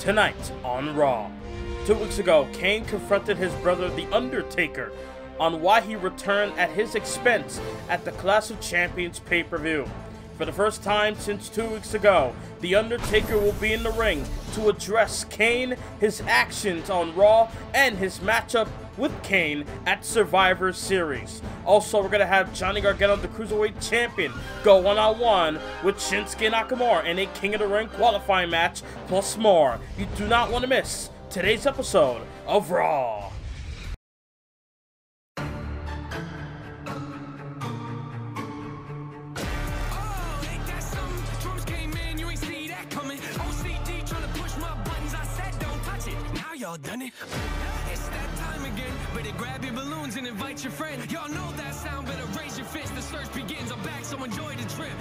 Tonight on Raw. 2 weeks ago, Kane confronted his brother, The Undertaker, on why he returned at his expense at the Clash of Champions pay-per-view. For the first time since 2 weeks ago, The Undertaker will be in the ring to address Kane, his actions on Raw, and his matchup with Kane at Survivor Series. Also, we're going to have Johnny Gargano, the Cruiserweight Champion, go one-on-one with Shinsuke Nakamura in a King of the Ring qualifying match, plus more. You do not want to miss today's episode of Raw. Y'all done it? It's that time again. Better grab your balloons and invite your friend. Y'all know that sound. Better raise your fist. The search begins. I'm back, so enjoy the trip.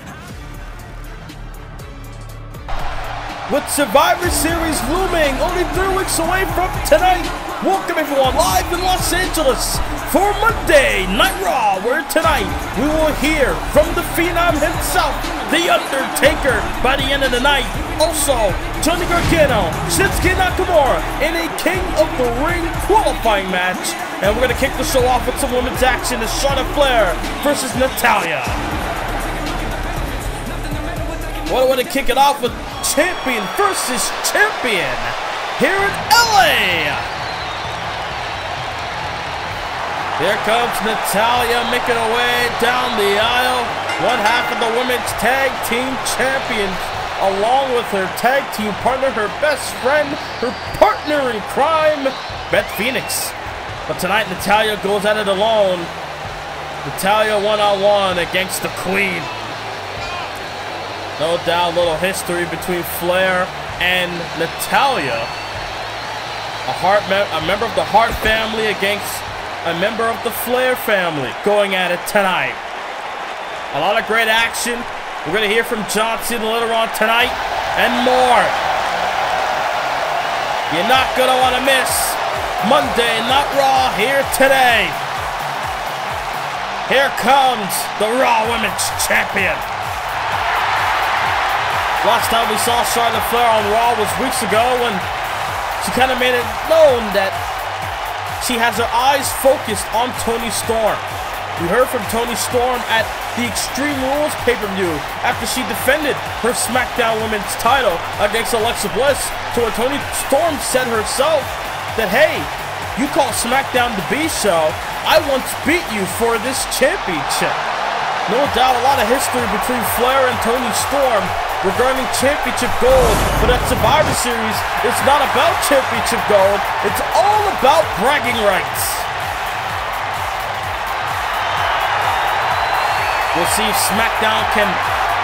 With Survivor Series looming only 3 weeks away from tonight, welcome everyone live in Los Angeles for Monday Night Raw, where tonight we will hear from the Phenom himself, The Undertaker, by the end of the night. Also, Johnny Gargano, Shinsuke Nakamura in a King of the Ring qualifying match. And we're going to kick the show off with some women's action as FLAIR versus Natalya. What a way to kick it off with champion versus champion here in LA. Here comes Natalya making her way down the aisle. One half of the women's tag team champions, along with her tag team partner, her best friend, her partner in crime, Beth Phoenix. But tonight, Natalya goes at it alone. Natalya one-on-one against the Queen. No doubt, little history between FLAIR and Natalya. A member of the Hart family against a member of the FLAIR family going at it tonight. A lot of great action. We're going to hear from John Cena later on tonight and more. You're not going to want to miss Monday Night Raw here today. Here comes the Raw Women's Champion. Last time we saw Charlotte Flair on Raw was weeks ago when she kind of made it known that she has her eyes focused on Toni Storm. We heard from Toni Storm at the Extreme Rules pay-per-view after she defended her SmackDown Women's title against Alexa Bliss, to where Toni Storm said herself that, hey, you call SmackDown the B show, I once beat you for this championship. No doubt a lot of history between FLAIR and Toni Storm regarding championship gold, but at Survivor Series, it's not about championship gold, it's all about bragging rights. We'll see if SmackDown can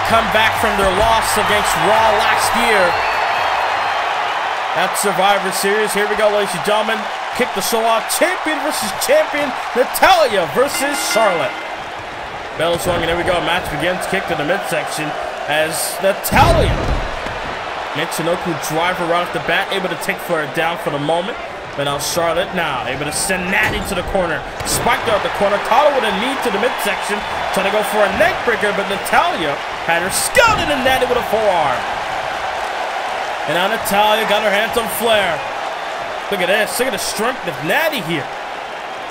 come back from their loss against Raw last year at Survivor Series. Here we go, ladies and gentlemen. Kick the show off. Champion versus champion. Natalya versus Charlotte. Bell is swung, and there we go. Match begins. Kick to the midsection as Natalya makes Shinoku drive her right off the bat, able to take FLAIR down for the moment. But now Charlotte able to send Natty to the corner. Spiked her out the corner, caught her with a knee to the midsection, trying to go for a neck breaker, but Natalya had her scouted and Natty with a forearm. And now Natalya got her hands on FLAIR. Look at this, look at the strength of Natty here.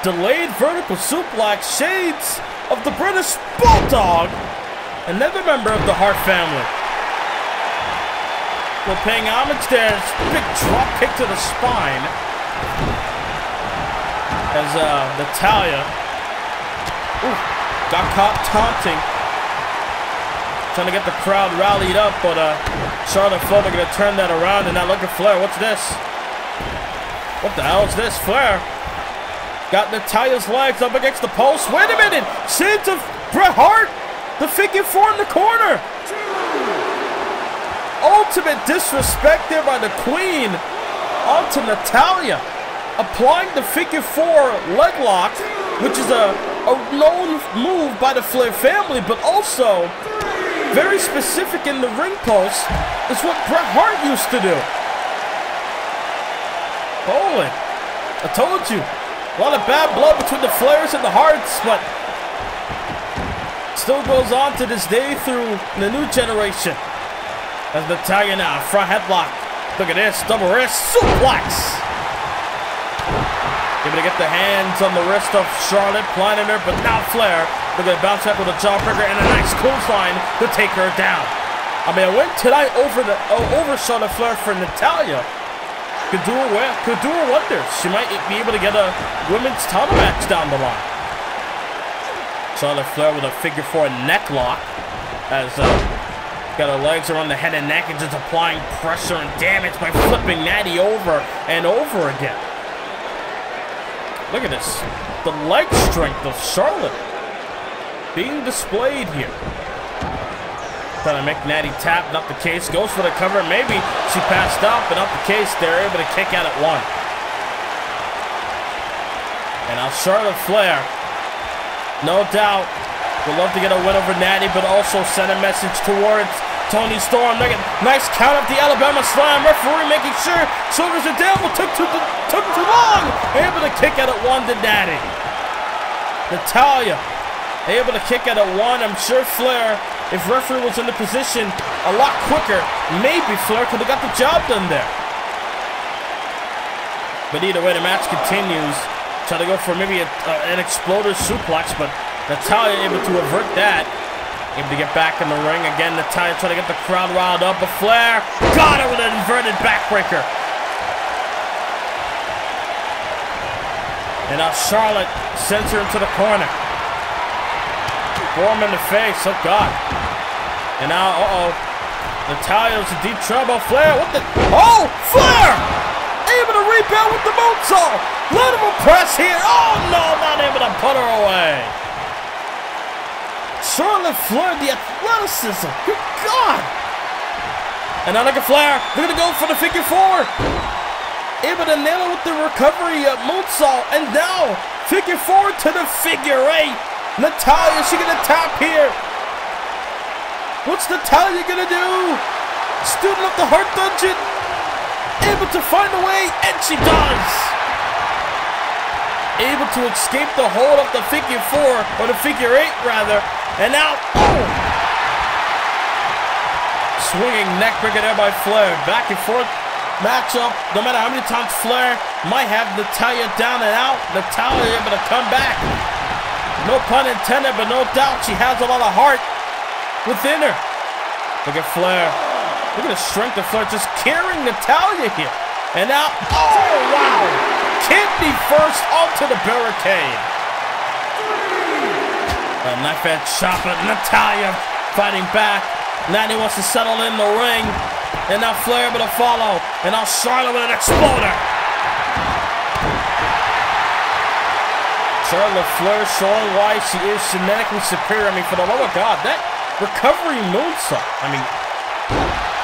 Delayed vertical suplex, shades of the British Bulldog, another member of the Hart family. We're paying homage there. Big drop kick to the spine as Natalya got caught taunting, trying to get the crowd rallied up, but Charlotte Flair going to turn that around, and now look at FLAIR. What's this? What the hell is this? FLAIR got Natalya's legs up against the post. Wait a minute! Shades of Bret Hart! The figure four in the corner! Ultimate disrespect there by the Queen onto Natalya, applying the figure four leg lock, which is a known move by the FLAIR family, but also very specific in the ring post. It's what Bret Hart used to do. Holy, I told you. A lot of bad blood between the FLAIRs and the Harts, but still goes on to this day through the new generation. As Natalya now, front headlock Look at this, double wrist suplex. Able to get the hands on the wrist of Charlotte, blinding her, but now Flair. Look at the bounce back with a jawbreaker and a nice clothesline to take her down. I mean, I went tonight over Charlotte Flair for Natalya. Could do her wonders. She might be able to get a women's title match down the line. Charlotte Flair with a figure 4 neck lock as got her legs around the head and neck and just applying pressure and damage by flipping Natty over and over again. Look at this. The leg strength of Charlotte being displayed here. Trying to make Natty tap, not the case. Goes for the cover. Maybe she passed out, but not the case. They're able to kick out at 1. And now Charlotte Flair, no doubt, would love to get a win over Natty, but also send a message towards Toni Storm. Nice count of the Alabama Slam. Referee making sure shoulders are down, but took too long. Able to kick out at 1 to Natty. Natalya able to kick out at 1. I'm sure Flair, if referee was in the position a lot quicker, maybe Flair could have got the job done there. But either way, the match continues. Try to go for maybe an exploder suplex, but Natalya able to avert that. Able to get back in the ring. Again, Natalya trying to get the crowd riled up, but Flair got it with an inverted backbreaker. And now Charlotte sends her into the corner. Form in the face, oh God. And now, Natalya's in deep trouble. Flair, what the? Oh, Flair! Able to rebound with the moonsault. Let him press here. Oh no, not able to put her away. Charlotte Flair, the athleticism. Good God. And now look at Flair. They're going to go for the figure 4. Able to nail it with the recovery moonsault. And now, figure 4 to the figure 8. Natalya, she going to tap here. What's Natalya going to do? Student of the Heart Dungeon. Able to find a way, and she does. Able to escape the hold of the figure 4, or the figure 8 rather. And now, swinging neckbreaker there by Flair. Back and forth matchup. No matter how many times Flair might have Natalya down and out, Natalya able to come back. No pun intended, but no doubt she has a lot of heart within her. Look at Flair. Look at the strength of Flair just carrying Natalya here. And now, oh wow! Kidney first onto the barricade. A knife edge chop, but Natalya fighting back. Natty wants to settle in the ring. And now Flair able to follow. And now Charlotte with an exploder. Charlotte Flair showing why she is genetically superior. I mean, for the love of God, that recovery moonsault. I mean,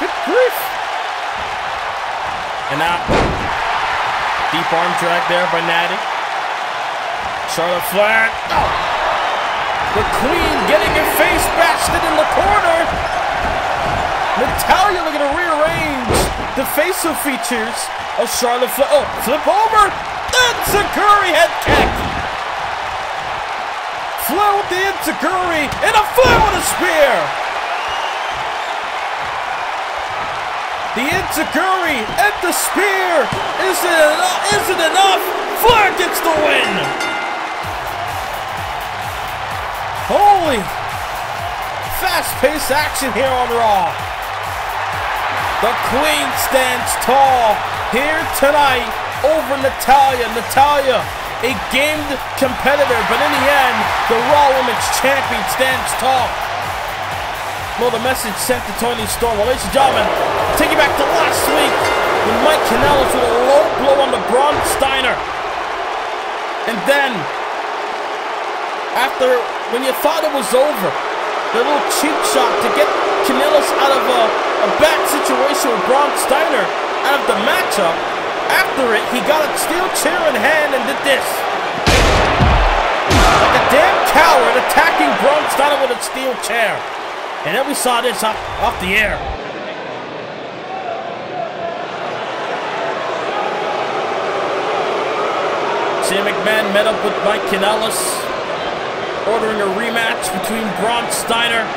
good grief. And now, deep arm drag there by Natty. Charlotte Flair. Oh. The Queen getting her face bashed in the corner. Natalya looking to rearrange the facial features of Charlotte Flair. Oh, flip over. Enziguri head kick. Flair with the Enziguri, and a Flair with a spear. The Enziguri and the spear. Isn't enough. Flair gets the win. Holy fast-paced action here on Raw. The Queen stands tall here tonight over Natalya. Natalya, a gamed competitor, but in the end, the Raw Women's Champion stands tall. Well, the message sent to Toni Storm. Well, ladies and gentlemen, take you back to last week when Mike Kanellis with a low blow on the Braun Steiner. And then, after, when you thought it was over, the little cheap shot to get Kanellis out of a bad situation with Braun Steiner out of the matchup. After it, he got a steel chair in hand and did this. Like a damn coward attacking Braun Steiner with a steel chair. And then we saw this off the air. Shane McMahon met up with Mike Kanellis, ordering a rematch between Braun Steiner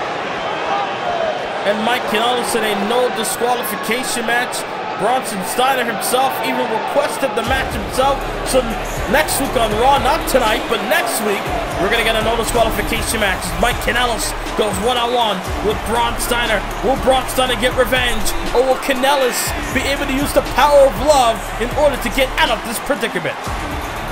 and Mike Kanellis in a no disqualification match. Bronson Steiner himself even requested the match himself. So next week on Raw, not tonight, but next week, we're going to get a no disqualification match. Mike Kanellis goes one-on-one with Braun Steiner. Will Braun Steiner get revenge? Or will Kanellis be able to use the power of love in order to get out of this predicament?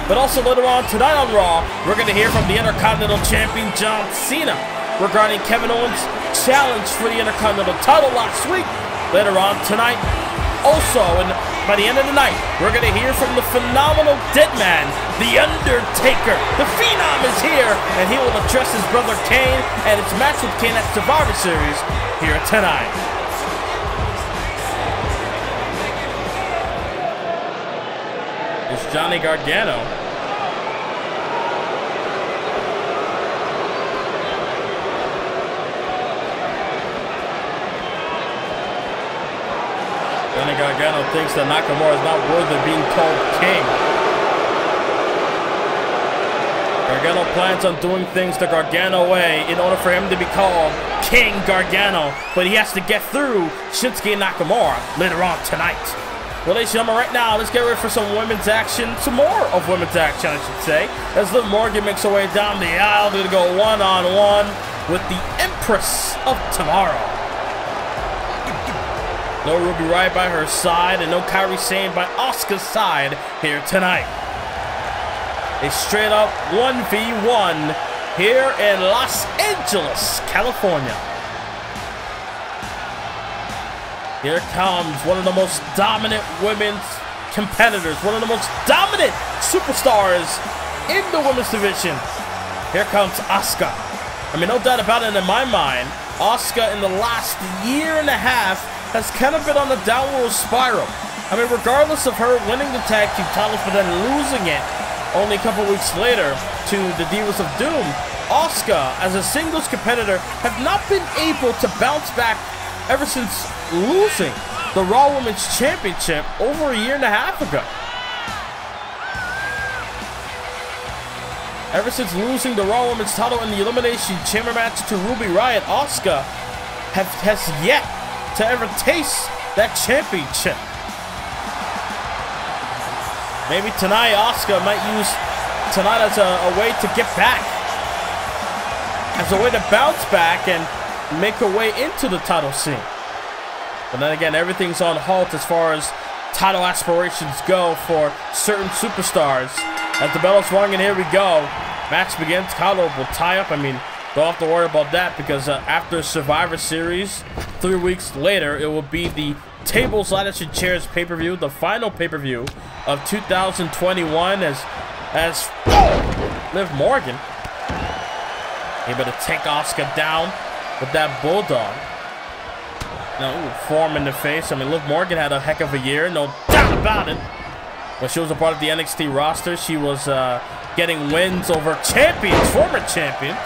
But also later on tonight on Raw, we're going to hear from the Intercontinental Champion John Cena regarding Kevin Owens' challenge for the Intercontinental title last week. Later on tonight, also, and by the end of the night, we're going to hear from the phenomenal dead man, the Undertaker. The Phenom is here, and he will address his brother Kane and his match with Kane at Survivor Series here tonight. It's Johnny Gargano. Johnny Gargano thinks that Nakamura is not worthy of being called king. Gargano plans on doing things the Gargano way in order for him to be called King Gargano, but he has to get through Shinsuke Nakamura later on tonight. Well, ladies and gentlemen, right now, let's get ready for some women's action, some more of women's action, I should say, as Liv Morgan makes her way down the aisle to go one-on-one with the Empress of Tomorrow. No Ruby Riott by her side, and no Kairi Sane by Asuka's side here tonight. A straight-up 1v1 here in Los Angeles, California. Here comes one of the most dominant women's competitors, one of the most dominant superstars in the women's division. Here comes Asuka. I mean, no doubt about it in my mind, Asuka in the last year and a half has kind of been on a downward spiral. I mean, regardless of her winning the tag team titles but then losing it only a couple weeks later to the Divas of Doom, Asuka, as a singles competitor, have not been able to bounce back ever since losing the Raw Women's Championship over a year and a half ago. Ever since losing the Raw Women's title in the Elimination Chamber match to Ruby Riott, Asuka has yet to ever taste that championship. Maybe tonight Asuka might use tonight as a way to get back, as a way to bounce back and make her way into the title scene. But then again, everything's on halt as far as title aspirations go for certain superstars. As the bell is rung, and here we go. Match begins. Collar will tie up. I mean, don't have to worry about that because after Survivor Series, 3 weeks later, it will be the Tables, Ladders, and Chairs pay-per-view, the final pay-per-view of 2021 as Liv Morgan able to take Asuka down with that Bulldog. No, form in the face. I mean, Liv Morgan had a heck of a year, no doubt about it. When she was a part of the NXT roster, she was getting wins over champions, former champions.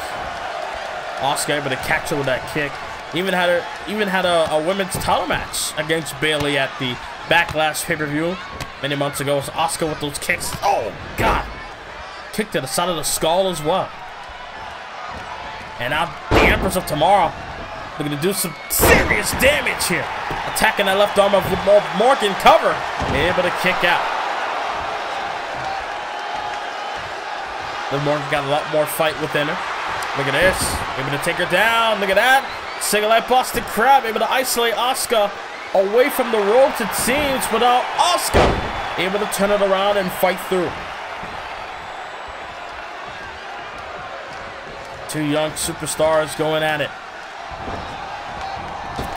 Asuka able to catch her with that kick. Even had a women's title match against Bayley at the Backlash pay-per-view many months ago. It was Asuka with those kicks. Oh God! Kick to the side of the skull as well. And now the Empress of Tomorrow looking to do some serious damage here. Attacking that left arm of Morgan, cover. Able to kick out. Liv Morgan got a lot more fight within her. Look at this. Able to take her down. Look at that. Single leg Boston Crab. Able to isolate Asuka away from the ropes, it seems. But now Asuka able to turn it around and fight through. Two young superstars going at it.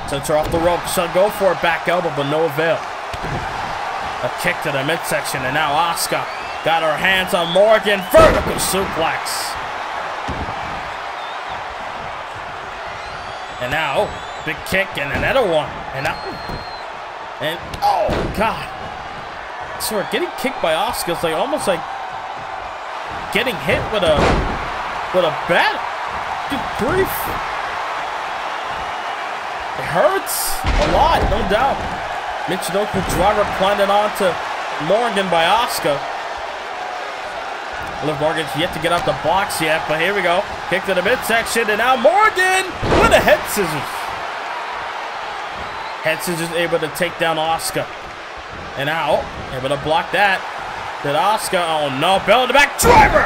Sends her off the rope. She'll go for a back elbow, but no avail. A kick to the midsection, and now Asuka got her hands on Morgan. Vertical suplex. And now, oh, big kick and another one. And now, and oh God. So getting kicked by Asuka is like almost like getting hit with a bat. Good grief. It hurts a lot, no doubt. Michinoku driver planted onto Morgan by Asuka. Liv Morgan's yet to get out the box yet, but here we go. Kick to the midsection, and now Morgan with a head scissors. Head scissors able to take down Asuka. And out. Able to block that. Did Asuka? Oh no, bell in the back driver!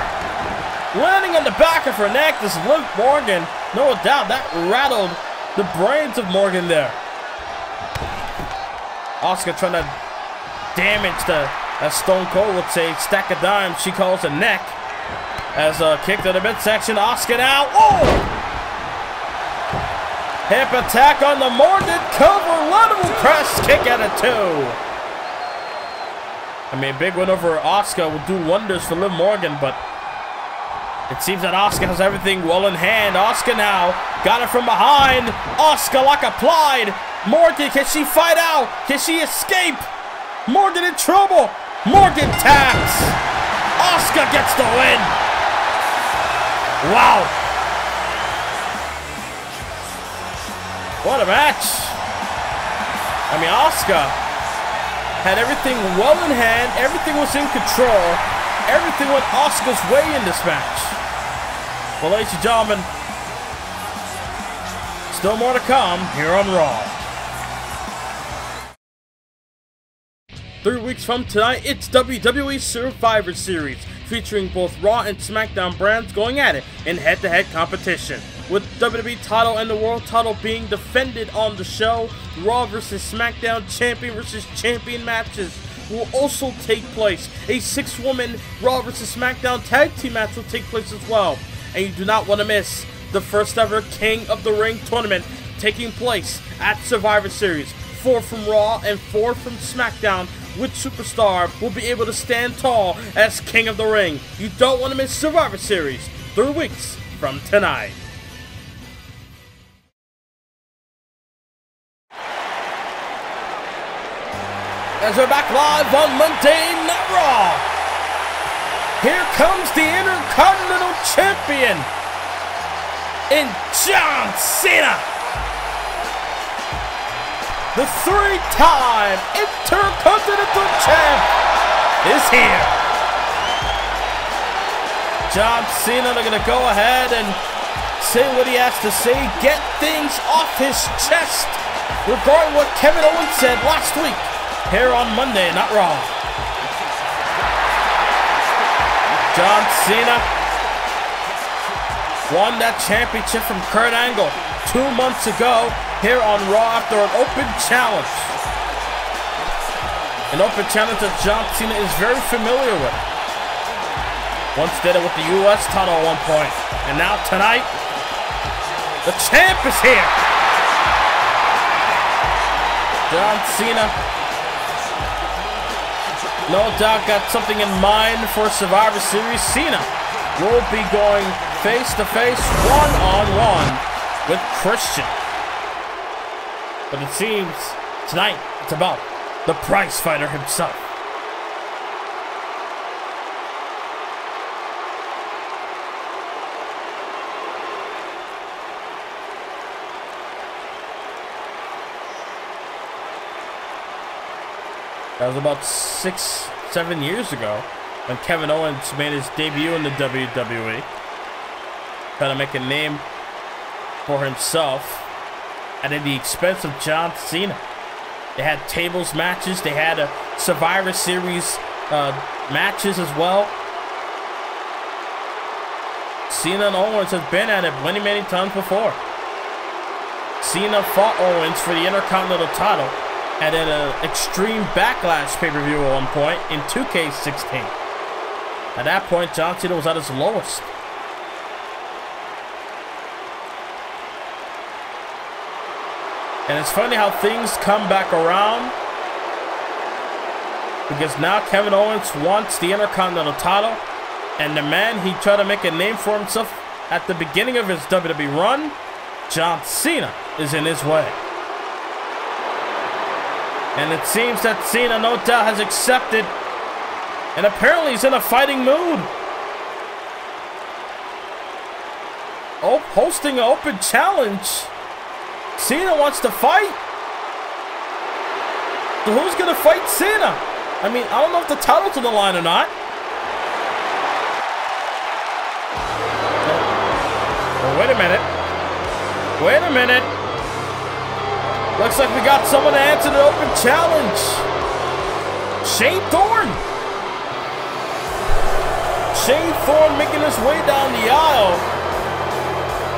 Landing on the back of her neck. This Liv Morgan, no doubt, that rattled the brains of Morgan there. Asuka trying to damage the, as Stone Cold would say, stack of dimes. She calls a neck. As a kick to the midsection. Asuka now. Oh! Hip attack on the Morgan cover. Lateral press kick out of 2. I mean, a big win over Asuka will do wonders for Liv Morgan, but it seems that Asuka has everything well in hand. Asuka now got it from behind. Asuka lock applied. Morgan, can she fight out? Can she escape? Morgan in trouble. Morgan taps. Asuka gets the win. Wow. What a match. I mean, Asuka had everything well in hand. Everything was in control. Everything went Asuka's way in this match. Well, ladies and gentlemen, still more to come here on Raw. 3 weeks from tonight, it's WWE Survivor Series, featuring both Raw and SmackDown brands going at it in head-to-head competition. With WWE title and the World title being defended on the show, Raw vs. SmackDown Champion vs. Champion matches will also take place. A 6-woman Raw vs. SmackDown Tag Team match will take place as well. And you do not want to miss the first ever King of the Ring tournament taking place at Survivor Series. 4 from Raw and 4 from SmackDown. Which superstar will be able to stand tall as King of the Ring? You don't want to miss Survivor Series 3 weeks from tonight. As we're back live on Monday Night Raw, here comes the Intercontinental Champion in John Cena. The 3-time Intercontinental Champ is here. John Cena, they're going to go ahead and say what he has to say, get things off his chest regarding what Kevin Owens said last week here on Monday, not Raw. John Cena won that championship from Kurt Angle 2 months ago here on Raw after an open challenge. An open challenge that John Cena is very familiar with. Once did it with the US title at one point. And now tonight, the champ is here. John Cena, no doubt, got something in mind for Survivor Series. Cena will be going face-to-face, one-on-one with Christian. But it seems tonight it's about the prize fighter himself. That was about 6-7 years ago when Kevin Owens made his debut in the WWE. Trying to make a name for himself at the expense of John Cena. They had tables matches. They had a Survivor Series matches as well. Cena and Owens have been at it many, many times before. Cena fought Owens for the Intercontinental title at an Extreme Backlash pay-per-view at one point in 2K16. At that point, John Cena was at his lowest. And it's funny how things come back around, because now Kevin Owens wants the Intercontinental title, and the man he tried to make a name for himself at the beginning of his WWE run, John Cena, is in his way. And it seems that Cena, no doubt, has accepted, and apparently he's in a fighting mood. Oh, hosting an open challenge. Cena wants to fight. So who's going to fight Cena? I mean, I don't know if the title's on the line or not. Oh, wait a minute. Wait a minute. Looks like we got someone to answer the open challenge. Shane Thorne. Shane Thorne making his way down the aisle,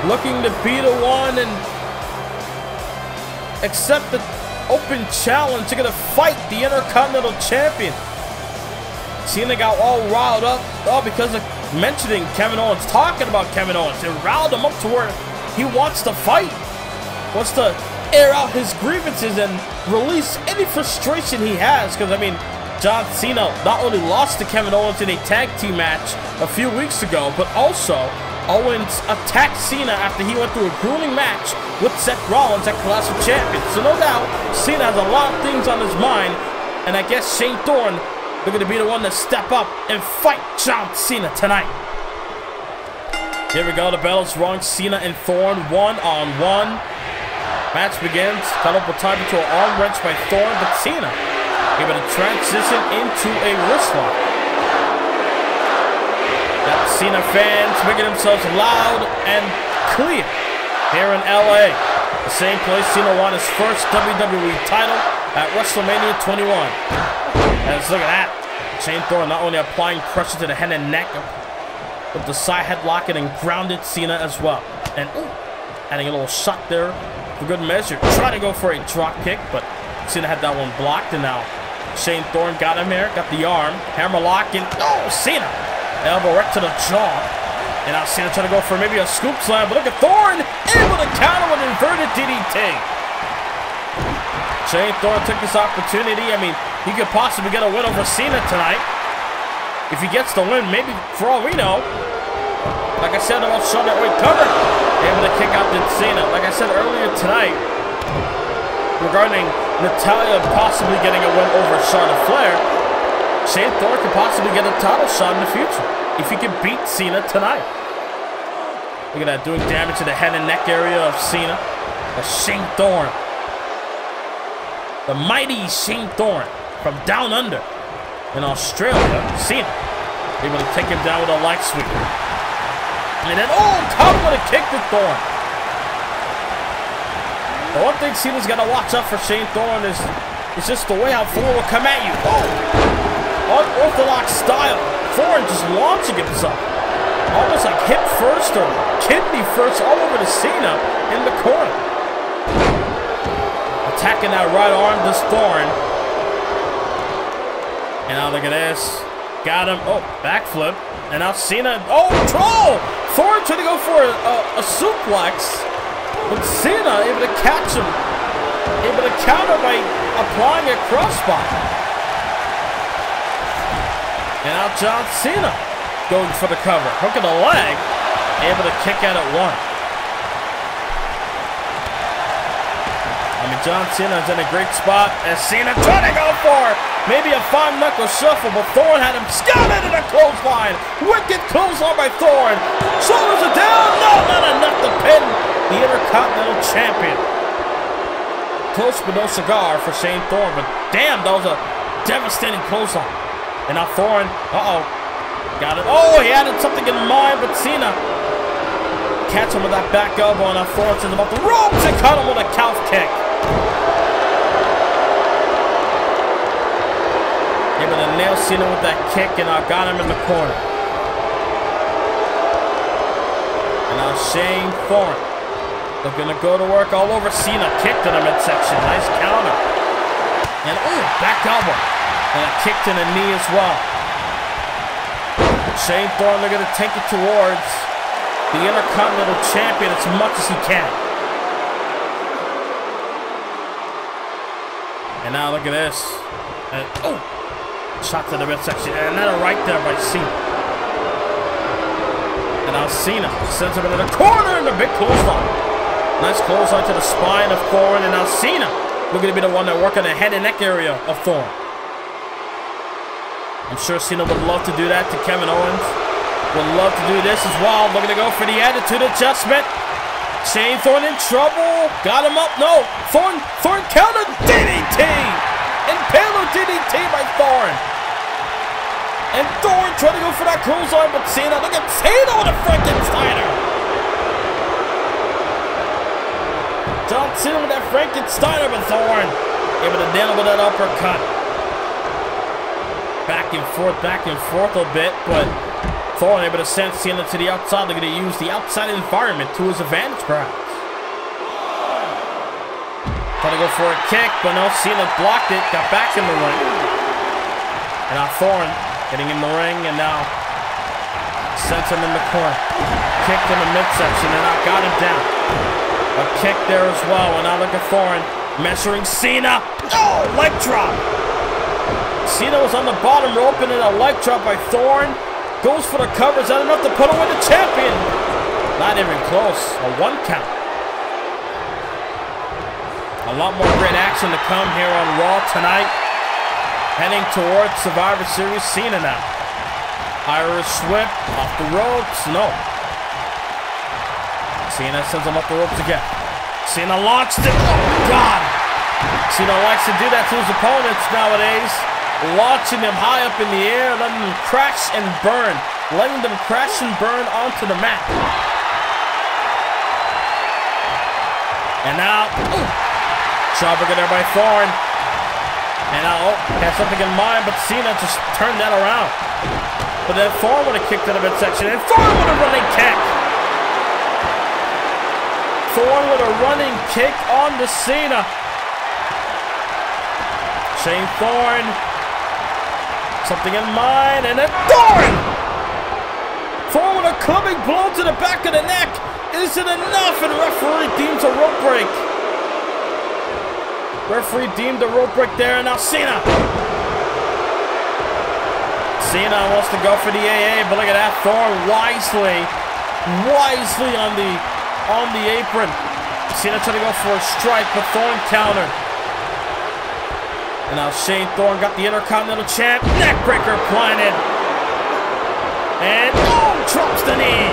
looking to be the one and accept the open challenge. They're gonna fight the Intercontinental Champion. Cena got all riled up because of mentioning Kevin Owens, talking about Kevin Owens. It riled him up to where he wants to fight, wants to air out his grievances and release any frustration he has. Because, I mean, John Cena not only lost to Kevin Owens in a tag team match a few weeks ago, but also Owens attacked Cena after he went through a grueling match with Seth Rollins at Clash of Champions. So no doubt, Cena has a lot of things on his mind, and I guess Shane Thorne is going to be the one to step up and fight John Cena tonight. Here we go, the bell is rung. Cena and Thorne one-on-one. Match begins. Cut up with time into an arm wrench by Thorne, but Cena able to transition into a wrist lock. Got Cena fans making themselves loud and clear here in LA. The same place Cena won his first WWE title at WrestleMania 21. And look at that. Shane Thorne not only applying pressure to the head and neck, but the side headlock and grounded Cena as well. And adding a little shot there for good measure. Trying to go for a drop kick, but Cena had that one blocked, and now Shane Thorne got him here, got the arm, hammer lock, and Cena! Elbow right to the jaw. And now Cena trying to go for maybe a scoop slam, but look at Thorne, able to counter with an inverted DDT. Shane Thorne took this opportunity. I mean, he could possibly get a win over Cena tonight. If he gets the win, maybe for all we know, like I said about Sunday, covered, able to kick out to Cena. Like I said earlier tonight, regarding Natalya possibly getting a win over Charlotte Flair, Shane Thorne could possibly get a title shot in the future if he can beat Cena tonight. Look at that, doing damage to the head and neck area of Cena. That's Shane Thorne. The mighty Shane Thorne from down under in Australia. Cena able to take him down with a leg sweep. And then, top with a kick to Thorne. The one thing Cena's got to watch out for Shane Thorne is just the way how Thorne will come at you. Unorthodox style. Thorne just launching himself. Almost like hip first or kidney first all over to Cena in the corner. Attacking that right arm, this Thorne. And now look at this. Got him. Backflip. And now Cena. Troll! Thorne trying to go for a suplex. But Cena able to catch him. Able to counter by applying a crossbody. And now John Cena going for the cover. Hook of the leg. Able to kick out at one. I mean, John Cena is in a great spot as Cena trying to go for maybe a 5-knuckle shuffle, but Thorne had him scouted in a clothesline. Wicked clothesline by Thorne. Shoulders are down. No, not enough to pin the Intercontinental Champion. Close but no cigar for Shane Thorne, but damn, that was a devastating clothesline. And now Thorne, got it. He had something in mind, but Cena catch him with that back elbow, and now Thorne sends him off the ropes and cut him with a calf kick. Able to nail Cena with that kick, and I got him in the corner. And now Shane Thorne looking to go to work all over Cena. Kick to the midsection. Nice counter. And back elbow. And a kick to the knee as well. Shane Thorne looking to take it towards the Intercontinental Champion as much as he can. And now look at this. And, shot to the midsection. And then a right there by Cena. And now Cena sends him into the corner in the big clothesline. Nice clothesline to the spine of Thorne. And now Cena looking to be the one that working the head and neck area of Thorne. I'm sure Cena would love to do that to Kevin Owens. Would love to do this as well. Looking to go for the attitude adjustment. Shane Thorne in trouble. Got him up. No. Thorne countered DDT. Impaler DDT by Thorne. And Thorne trying to go for that clothesline, but Cena. Look at Cena with a Frankensteiner. John Cena with that Frankensteiner, but Thorne able to nail him with that uppercut. back and forth a bit, but Thorne able to send Cena to the outside. They're going to use the outside environment to his advantage, perhaps. Trying to go for a kick, but no, Cena blocked it, got back in the ring. And now Thorne getting in the ring, and now sends him in the corner. Kicked in the midsection, and now got him down. A kick there as well, and now look at Thorne measuring Cena. Oh, leg drop. Cena was on the bottom rope, and then a leg drop by Thorne. Goes for the cover. Is that enough to put away the champion? Not even close. A 1 count. A lot more great action to come here on Raw tonight. Heading towards Survivor Series. Cena now. Irish whip off the ropes. No. Cena sends him up the ropes again. Cena launched it. Oh, God. Cena likes to do that to his opponents nowadays. Launching them high up in the air, letting them crash and burn. Letting them crash and burn onto the mat. And now, jawbreaker there by Thorne. And now, has something in mind, but Cena just turned that around. But then Thorne would have kicked to the midsection, and Thorne with a running kick. Thorne with a running kick on the Cena. Shane Thorne. Something in mind, and then Thorne! Thorne with a clubbing blow to the back of the neck. Is it enough? And the referee deems a rope break. Referee deemed a rope break there, and now Cena. Cena wants to go for the AA, but look at that. Thorne wisely on the apron. Cena trying to go for a strike, but Thorne countered. And now Shane Thorne got the Intercontinental Champ. Neckbreaker planted. And drops the knee.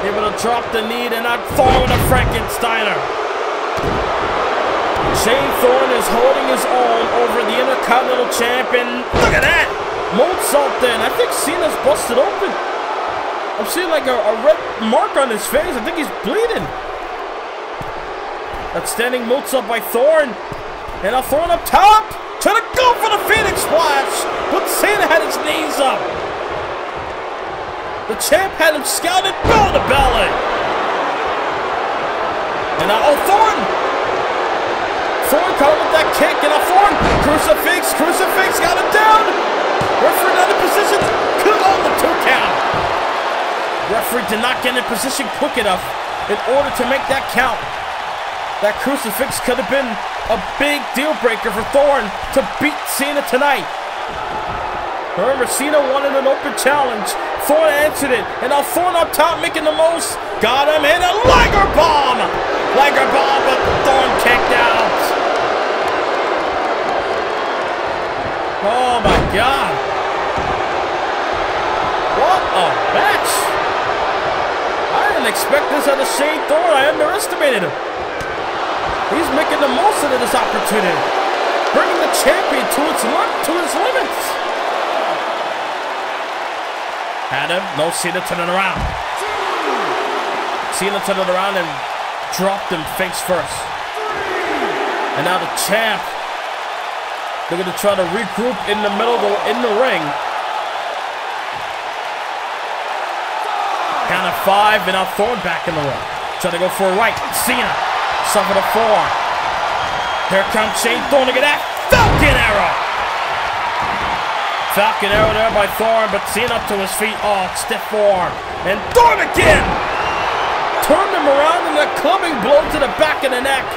Able to drop the knee, and now Thorne with a Frankensteiner. Shane Thorne is holding his own over the Intercontinental Champion. Look at that! Moonsault then. I think Cena's busted open. I'm seeing like a red mark on his face. I think he's bleeding. That standing moonsault by Thorne. And now Thorne up top. Trying to go for the Phoenix Splash. But Cena had his knees up. The champ had him scouted belly to belly. And now, Thorne! Thorne caught him with that kick. And now Thorne, crucifix, got him down. Referee not in position. Could have gone the 2 count. Referee did not get in position quick enough in order to make that count. That crucifix could have been a big deal breaker for Thorne to beat Cena tonight. Remember, Cena wanted an open challenge. Thorne answered it. And now Thorne up top making the most. Got him in a Liger Bomb. Liger Bomb, but Thorne kicked out. Oh my God. What a match. I didn't expect this out of Shane Thorne. I underestimated him. He's making the most of this opportunity. Bringing the champion to his limits. Had him. No, Cena turning around. Cena turning around and dropped him face first. And now the champ. They're going to try to regroup in the middle in the ring. Count of 5, and now Thorne back in the ring. Trying to go for a right. Cena. Suffered a 4. Here comes Shane Thorne. Look at that. Falcon Arrow. Falcon Arrow there by Thorne, but Cena up to his feet. Oh, stiff forearm. And Thorne again. Turned him around in a clubbing blow to the back of the neck.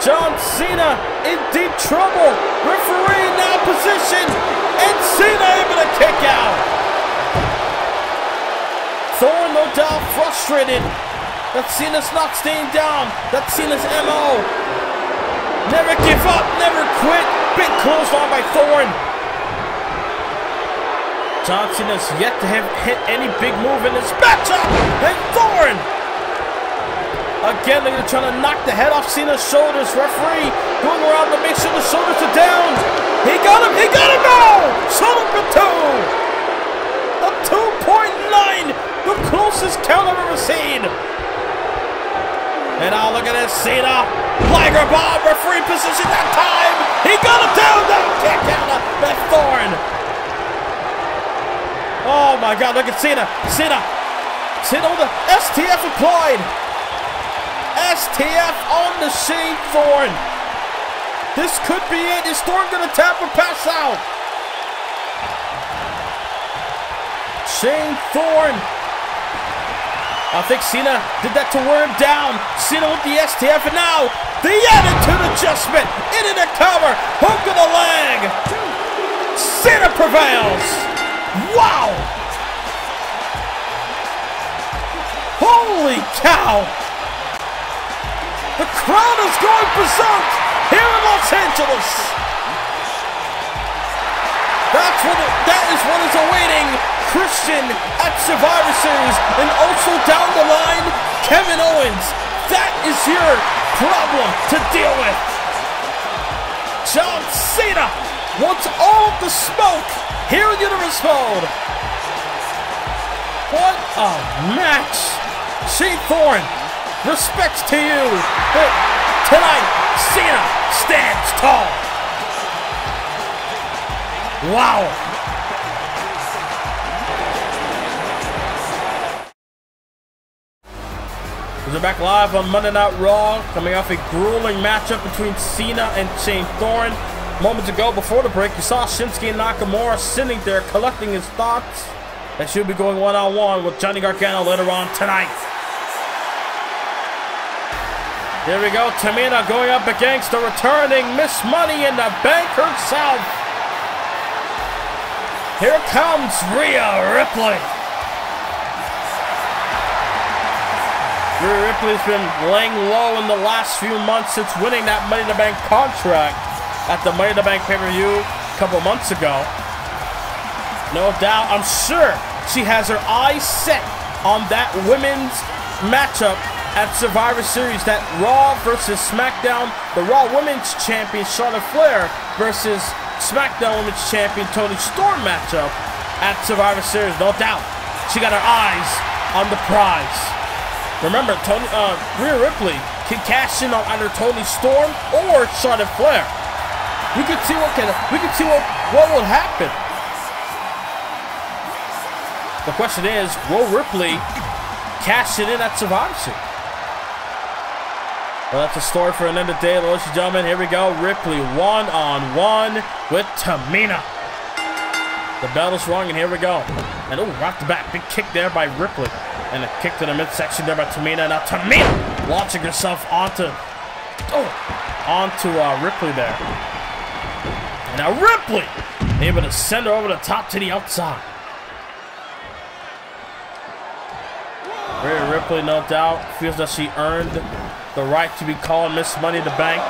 John Cena in deep trouble. Referee now positioned. And Cena able to kick out. Thorne no doubt frustrated. That Cena's not staying down. That's Cena's MO. Never give up, never quit. Big clothesline by Thorne. John Cena's yet to have hit any big move in this matchup. And Thorne. Again, they're going to try to knock the head off Cena's shoulders. Referee going around to make sure the shoulders are down. He got him now. Shoulder for 2. A 2.9. The closest count I've ever seen. And now look at this, Cena. Liger Bomb, referee position that time. He got him down. That kick out of that Thorne. Oh my God, look at Cena. Cena with the STF applied. STF on the Shane Thorne. This could be it. Is Thorne going to tap or pass out? Shane Thorne. I think Cena did that to wear him down. Cena with the STF, and now the attitude adjustment into the cover. Hook of the leg. Cena prevails. Wow. Holy cow. The crowd is going berserk here in Los Angeles. That is what is awaiting Christian at Survivor Series, and also down the line, Kevin Owens. That is your problem to deal with. John Cena wants all the smoke here in Universe Mode. What a match. Shane Thorne, respects to you. But tonight, Cena stands tall. Wow. We're back live on Monday Night Raw, coming off a grueling matchup between Cena and Shane Thorne. Moments ago, before the break, you saw Shinsuke Nakamura sitting there collecting his thoughts. They should be going one-on-one with Johnny Gargano later on tonight. Here we go, Tamina going up against the returning Miss Money in the Bank herself. Here comes Rhea Ripley. Rhea Ripley's been laying low in the last few months since winning that Money in the Bank contract at the Money in the Bank pay-per-view a couple months ago. No doubt, I'm sure she has her eyes set on that women's matchup at Survivor Series, that Raw versus SmackDown, the Raw Women's Champion Charlotte Flair versus SmackDown Women's Champion Toni Storm matchup at Survivor Series. No doubt, she got her eyes on the prize. Remember, Rhea Ripley can cash in on either Toni Storm or Charlotte Flair. We could see what will happen. The question is, will Ripley cash it in at Survivor Series? Well, that's a story for another day, ladies and gentlemen. Here we go. Ripley one-on-one with Tamina. The bell is rung, and here we go. And oh, right to back. Big kick there by Ripley. And a kick to the midsection there by Tamina. Now Tamina launching herself onto Ripley there. And now Ripley able to send her over the top to the outside. Rhea Ripley, no doubt, feels that she earned the right to be called Miss Money in the Bank.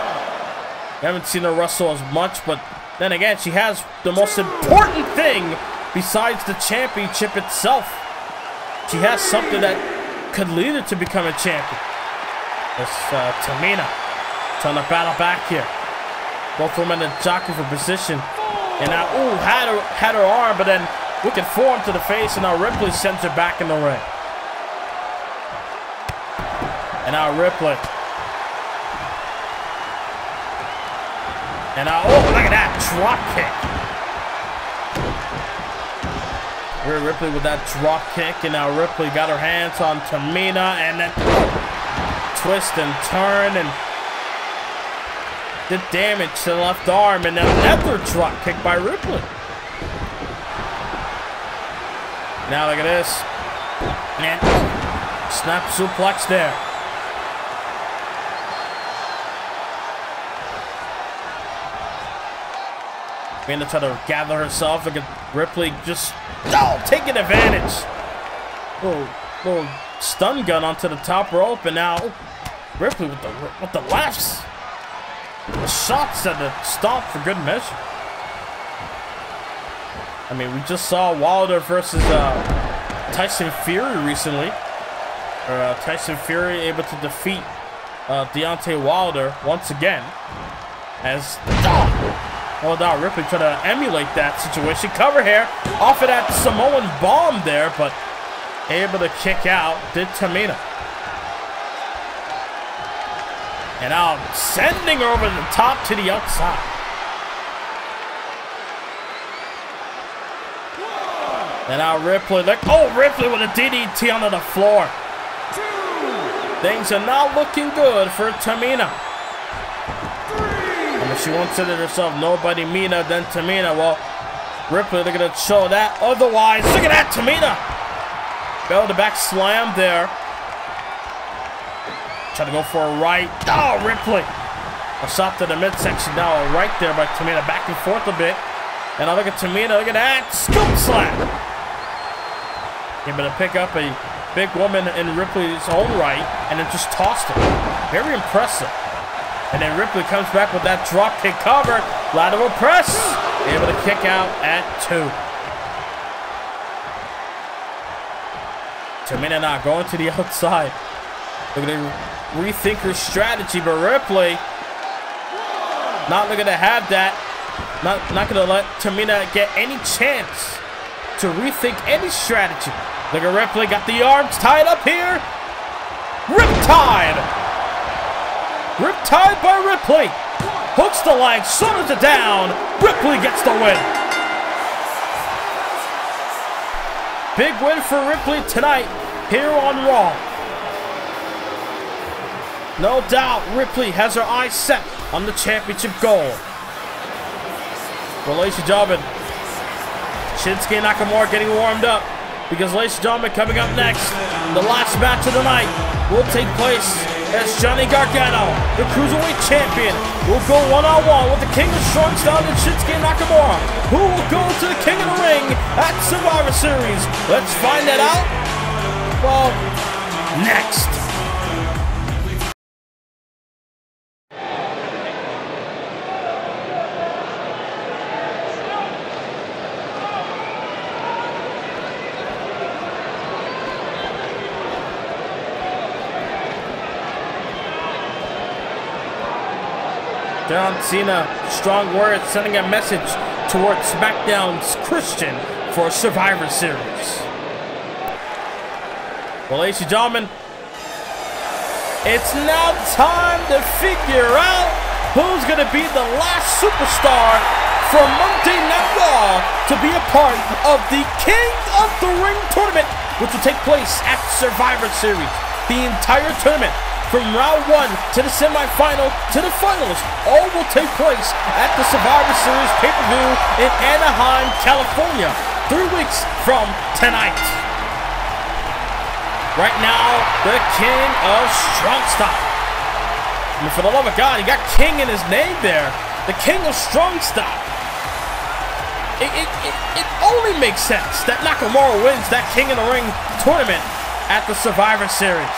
We haven't seen her wrestle as much, but then again, she has the most important thing besides the championship itself. She has something that could lead her to become a champion. It's Tamina trying to battle back here. Both women are jockeying for position. And now, ooh, had her arm, but then wicked forearm to the face, and now Ripley sends her back in the ring. And now Ripley. And now, oh, look at that drop kick. Rhea Ripley with that drop kick, and now Ripley got her hands on Tamina, and then twist and turn, and did damage to the left arm, and then another drop kick by Ripley. Now look at this. And snap suplex there. Gonna try to gather herself. Look at Ripley just taking advantage. Little stun gun onto the top rope, and now Ripley with the lefts. The shots at the stomp for good measure. I mean, we just saw Wilder versus Tyson Fury recently. Tyson Fury able to defeat Deontay Wilder once again. As well, now Ripley trying to emulate that situation. Cover here off of that Samoan bomb there, but able to kick out did Tamina. And now sending her over the top to the outside. And now Ripley, look, oh, Ripley with a DDT onto the floor. Things are not looking good for Tamina. And if she once said it herself, nobody meaner than Tamina. Well, Ripley, they're going to show that. Otherwise, look at that, Tamina. Bell to back slam there. Try to go for a right. Oh, Ripley. A shot to the midsection now. A right there by Tamina. Back and forth a bit. And now look at Tamina. Look at that. Scoop slam. Able to pick up a big woman in Ripley's own right and then just tossed her. Very impressive. And then Ripley comes back with that drop kick cover. Lateral press. Able to kick out at 2. Tamina now going to the outside. They're going to rethink her strategy, but Ripley not looking to have that. Not going to let Tamina get any chance to rethink any strategy. Look at Ripley, got the arms tied up here. Riptide. Riptide by Ripley. Hooks the leg, shoulders it down. Ripley gets the win. Big win for Ripley tonight here on Raw. No doubt Ripley has her eyes set on the championship goal. Well, ladies and gentlemen, Shinsuke Nakamura getting warmed up because, ladies and gentlemen, coming up next, the last match of the night will take place as Johnny Gargano, the Cruiserweight Champion, will go one-on-one with the King of Strong Style and Shinsuke Nakamura, who will go to the King of the Ring at Survivor Series. Let's find that out, well, next. John Cena, strong words, sending a message towards SmackDown's Christian for Survivor Series. Well, ladies and gentlemen, it's now time to figure out who's going to be the last superstar from Monday Night Raw to be a part of the King of the Ring tournament, which will take place at Survivor Series. The entire tournament, from round 1 to the semifinal to the finals, all will take place at the Survivor Series pay-per-view in Anaheim, California, 3 weeks from tonight. Right now, the King of Strong Style. I mean, for the love of God, he got King in his name there. The King of Strong Style. It only makes sense that Nakamura wins that King of the Ring tournament at the Survivor Series.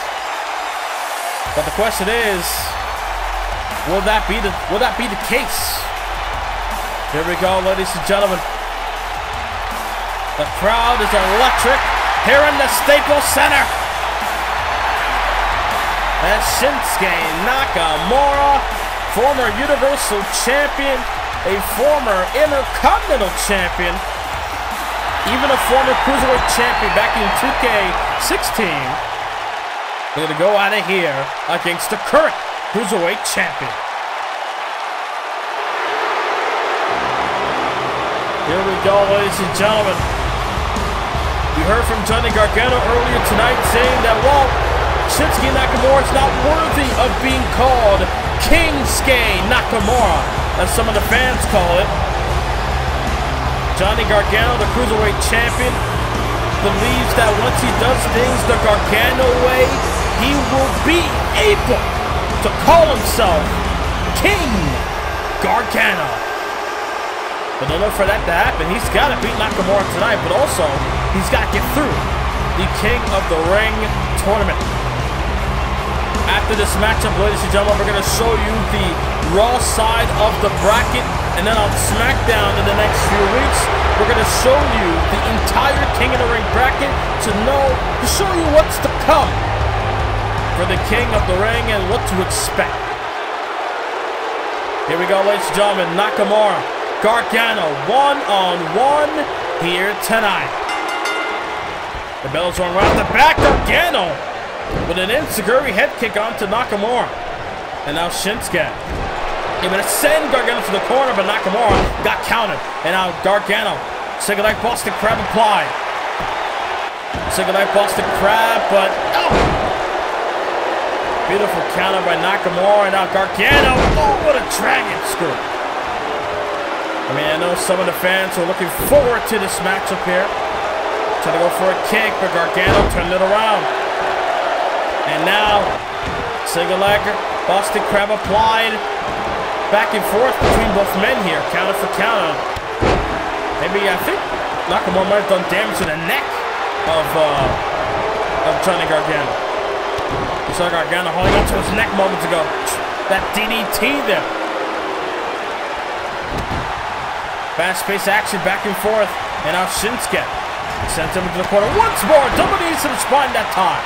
But the question is, will that be the case? Here we go, ladies and gentlemen. The crowd is electric here in the Staples Center. And Shinsuke Nakamura, former Universal Champion, a former Intercontinental Champion, even a former Cruiserweight Champion back in 2K16. They're going to go out of here against the current Cruiserweight Champion. Here we go, ladies and gentlemen. We heard from Johnny Gargano earlier tonight saying that, well, Shinsuke Nakamura is not worthy of being called Kingsuke Nakamura, as some of the fans call it. Johnny Gargano, the Cruiserweight Champion, believes that once he does things the Gargano way, he will be able to call himself King Gargano. But in order for that to happen, he's got to beat Nakamura tonight, but also he's got to get through the King of the Ring tournament. After this matchup, ladies and gentlemen, we're going to show you the Raw side of the bracket, and then on SmackDown in the next few weeks, we're going to show you the entire King of the Ring bracket to show you what's to come for the King of the Ring and what to expect. Here we go, ladies and gentlemen. Nakamura, Gargano, one-on-one here tonight. The bell's rung right off the back. Gargano with an enziguri head kick onto Nakamura. And now Shinsuke able to send Gargano to the corner, but Nakamura got counted. And now Gargano, single leg Boston Crab applied. Single leg Boston Crab, but oh! Beautiful counter by Nakamura, and now Gargano. Oh, what a dragon screw. I mean, I know some of the fans are looking forward to this matchup here. Trying to go for a kick, but Gargano turned it around. And now, single leg, Boston Crab applied. Back and forth between both men here, counter for counter. Maybe, I think Nakamura might have done damage to the neck of Johnny Gargano. You saw Gargano holding onto his neck moments ago. That DDT there. Fast-paced action back and forth. And now Shinsuke sends him into the corner once more. Double knees to the spine that time.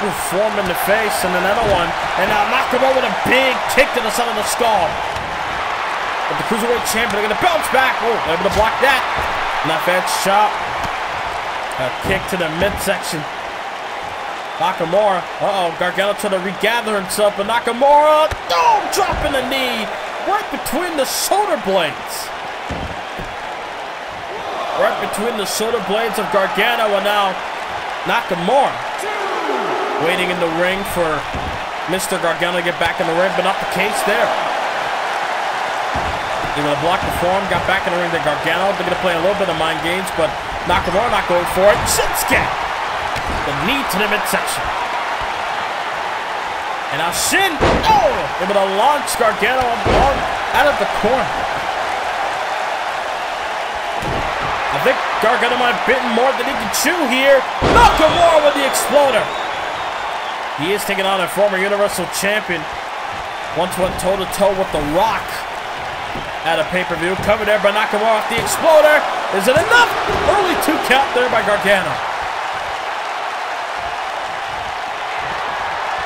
Ooh, form in the face and another one. And now Nakamura with a big kick to the side of the skull. But the Cruiserweight champion are going to bounce back. Oh, able to block that. Not bad shot. A kick to the midsection. Nakamura. Uh-oh, Gargano trying to regather himself, but Nakamura, oh, dropping the knee right between the shoulder blades. Right between the shoulder blades of Gargano, and now Nakamura waiting in the ring for Mr. Gargano to get back in the ring, but not the case there. They're going to block the form, got back in the ring to Gargano. They're going to play a little bit of mind games, but Nakamura not going for it. Shinsuke! The knee to the midsection. And now Shin, oh! Able to launch Gargano out of the corner. I think Gargano might have bitten more than he can chew here. Nakamura with the exploder. He is taking on a former Universal Champion. Once went toe-to-toe with The Rock at a pay-per-view. Covered there by Nakamura off the exploder. Is it enough? Early 2 count there by Gargano.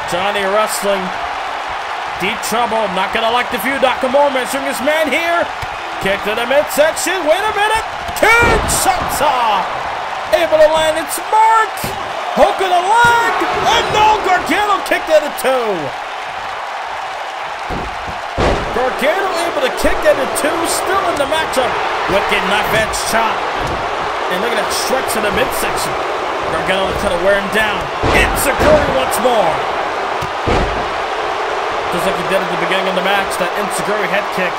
Johnny wrestling. Deep trouble. Not gonna like the feud. Nakamura measuring his man here. Kick to the midsection. Wait a minute. Kinshasa. Able to land its mark. Hook of the leg. And no, Gargano kicked out of 2. Gargano able to kick out of 2. Still in the matchup. Wicked knife edge chop. And look at that stretch to the midsection. Gargano trying to wear him down. It's a curry once more. Just like he did at the beginning of the match, that Enziguri head kick.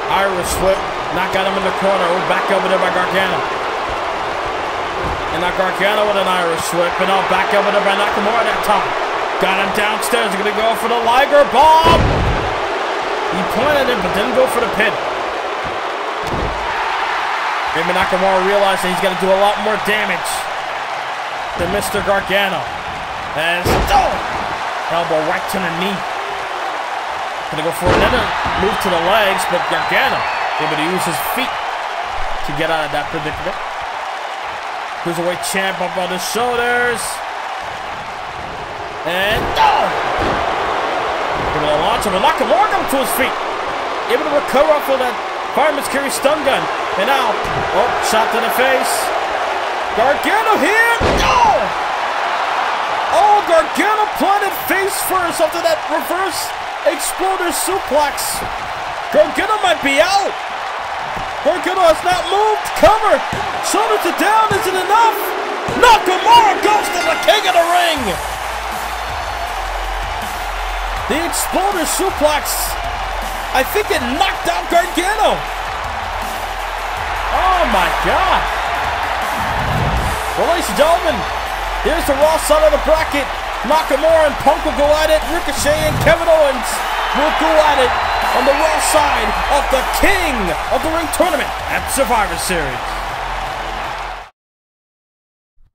Irish whip, not got him in the corner. Oh, back over there by Gargano. And now Gargano with an Irish whip, and now back over there by Nakamura that time. Got him downstairs, he's gonna go for the Liger Bomb. He pointed him, but didn't go for the pin. Maybe Nakamura realized that he's gotta do a lot more damage than Mr. Gargano. And elbow right to the knee. Gonna go for another move to the legs, but Gargano able to use his feet to get out of that predicament. Cruiserweight champ up on his shoulders. And able to launch him, but Nakamura got him to his feet. Able to recover off of that fireman's carry stun gun. And now, oh, shot to the face. Gargano here. Oh, Gargano planted face first after that reverse exploder suplex. Gargano might be out. Gargano has not moved. Cover. Shoulder to down. Is it enough? Nakamura goes to the king of the ring. The exploder suplex. I think it knocked out Gargano. Oh my God. Well, ladies and gentlemen, here's the Raw side of the bracket. Nakamura and Punk will go at it. Ricochet and Kevin Owens will go at it on the Raw side of the King of the Ring tournament at Survivor Series.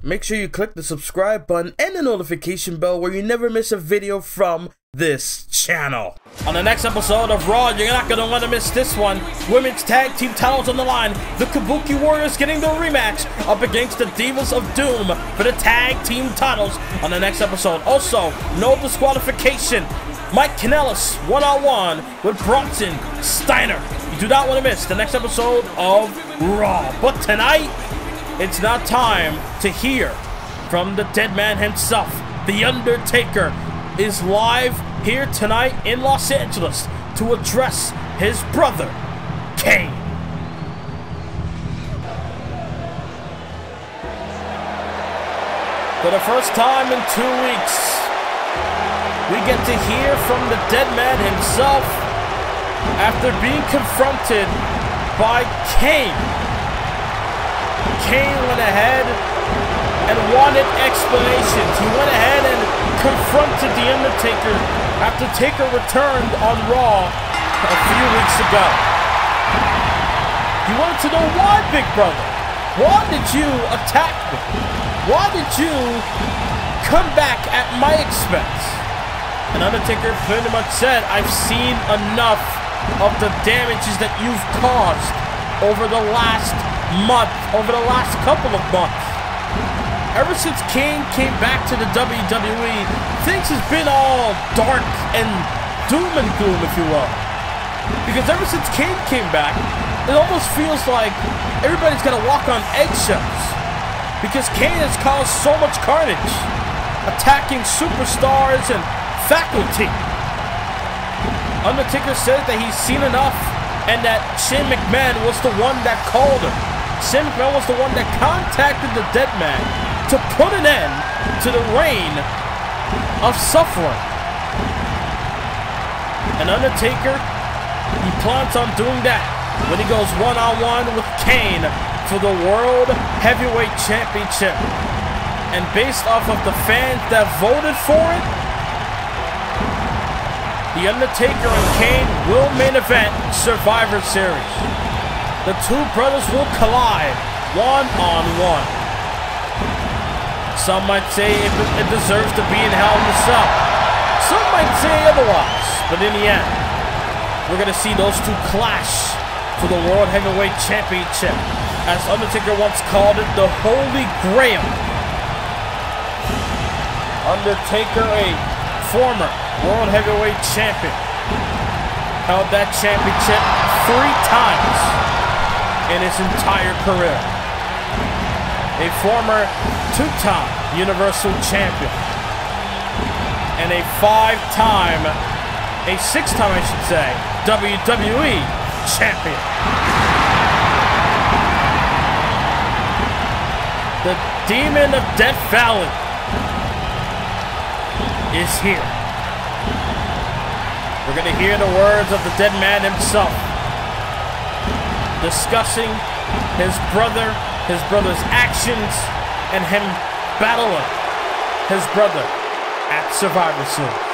Make sure you click the subscribe button and the notification bell where you never miss a video from this channel. On the next episode of Raw, you're not going to want to miss this one. Women's Tag Team titles on the line. The Kabuki Warriors getting their rematch up against the Divas of Doom for the Tag Team titles on the next episode. Also, no disqualification. Mike Kanellis one-on-one with Bronson Steiner. You do not want to miss the next episode of Raw. But tonight, it's now time to hear from the dead man himself. The Undertaker is live here tonight in Los Angeles to address his brother, Kane. For the first time in 2 weeks, we get to hear from the dead man himself after being confronted by Kane. Kane went ahead and wanted explanations. He went ahead and confronted The Undertaker after Taker returned on Raw a few weeks ago. He wanted to know why, big brother. Why did you attack me? Why did you come back at my expense? And Undertaker pretty much said, I've seen enough of the damages that you've caused over the last month, over the last couple of months. Ever since Kane came back to the WWE, things has been all dark and doom and gloom, if you will. Because ever since Kane came back, it almost feels like everybody's got to walk on eggshells. Because Kane has caused so much carnage, attacking superstars and faculty. Undertaker said that he's seen enough and that Shane McMahon was the one that called him. Shane McMahon was the one that contacted the dead man to put an end to the reign of suffering. And Undertaker, he plans on doing that when he goes one-on-one with Kane for the World Heavyweight Championship. And based off of the fans that voted for it, The Undertaker and Kane will main event Survivor Series. The two brothers will collide one-on-one. Some might say it deserves to be in Hell in a Cell. Some might say otherwise. But in the end, we're going to see those two clash for the World Heavyweight Championship. As Undertaker once called it, the Holy Grail. Undertaker, a former World Heavyweight Champion, held that championship 3 times in his entire career. A former 2-time Universal Champion. And a 5-time, a 6-time I should say, WWE Champion. The Demon of Death Valley is here. We're going to hear the words of the dead man himself, discussing his brother's actions, and him battling his brother at Survivor Series.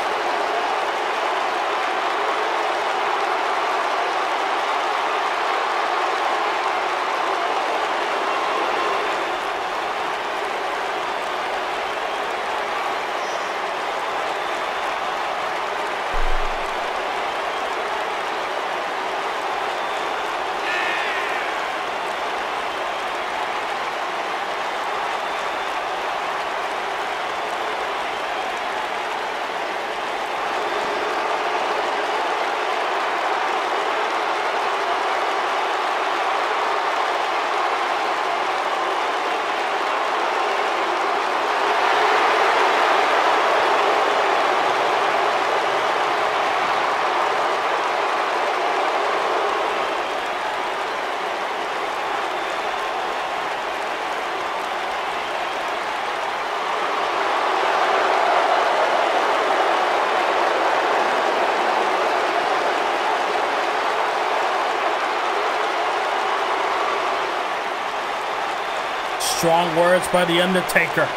Strong words by The Undertaker.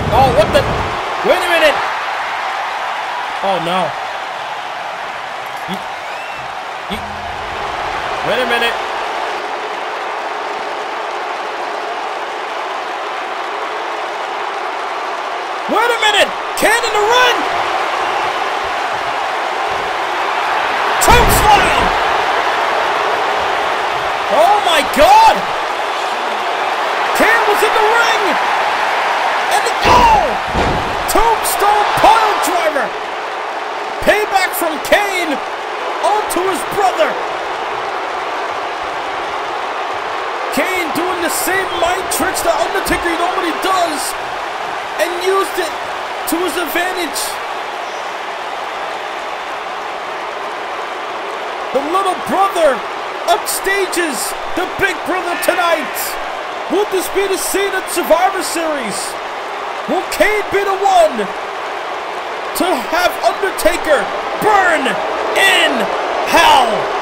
Oh, what the? Wait a minute! Oh, no. Wait a minute. Wait a minute! Kane in the ring! Tombstone! Oh my God! Kane was in the ring! And Tombstone pile driver! Payback from Kane onto his brother! Kane doing the same mind tricks that Undertaker normally does. and used it to his advantage. The little brother upstages the big brother tonight. Will this be the Cena Survivor Series? Will Kane be the one to have Undertaker burn in hell?